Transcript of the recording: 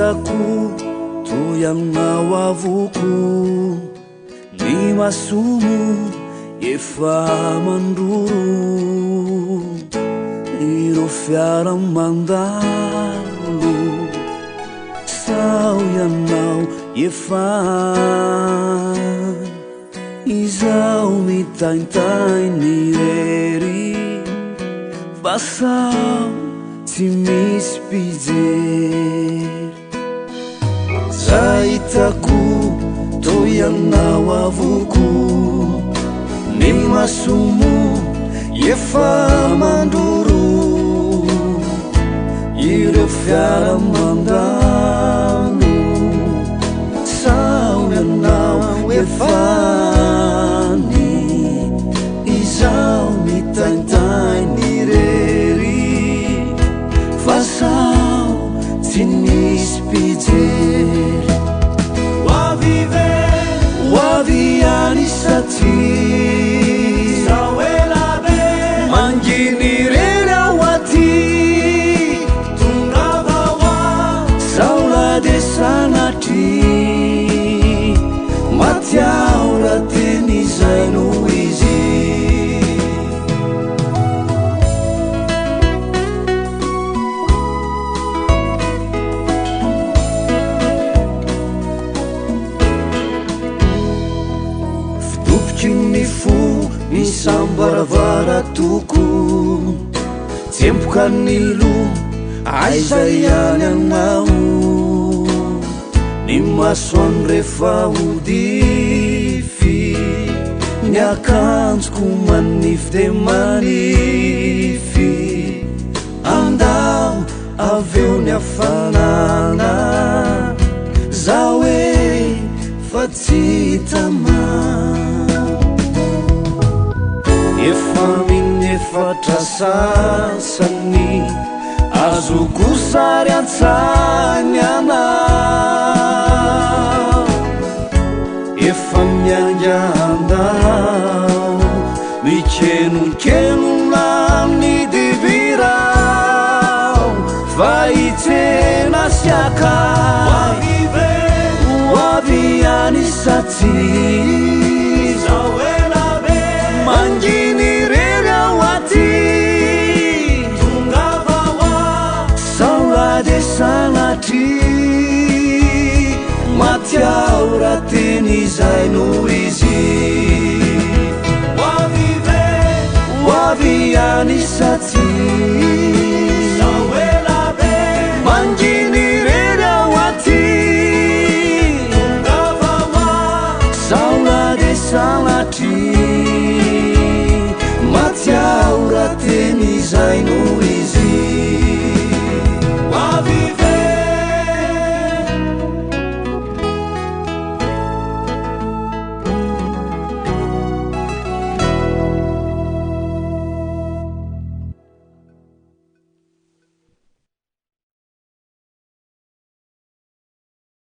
Zahitako toy aminao avoko ny masomo efa mandoro ireo fiara mandalo sao ianao efa izao mitaintainy rery fa sao tsy misy mpijery Zahitako toy aminao avoko ny masomo efa mandoro ireo fiara mandalo sao ianao efa izao mitaintainy rery fa sao tsy misy mpijery hoavy anisati sao elabe manginy rery ao aty tongava hoa sao lade sanatry matiao raha teny izay noho izy ny fo ny sambaravara toko tsempoka nilo aiza ihany anao ny masoano rehefa hodify ny akanjoko manify de manify andao aveo ny afanana zao hoe fa tsy tama efa minefatra sasany azoko sary antsany anao efa mianga andao mikenonkenonany divirao fa itsena siakay hoavy anisaty zao elabe manginy rery ao aty tongava hoa sao lade sanatry matiao raha teny izay noho izy hoavy anisaty sao elabe manginy rery ao aty tongava hoa sao lade sanatry matiao raha teny izay noho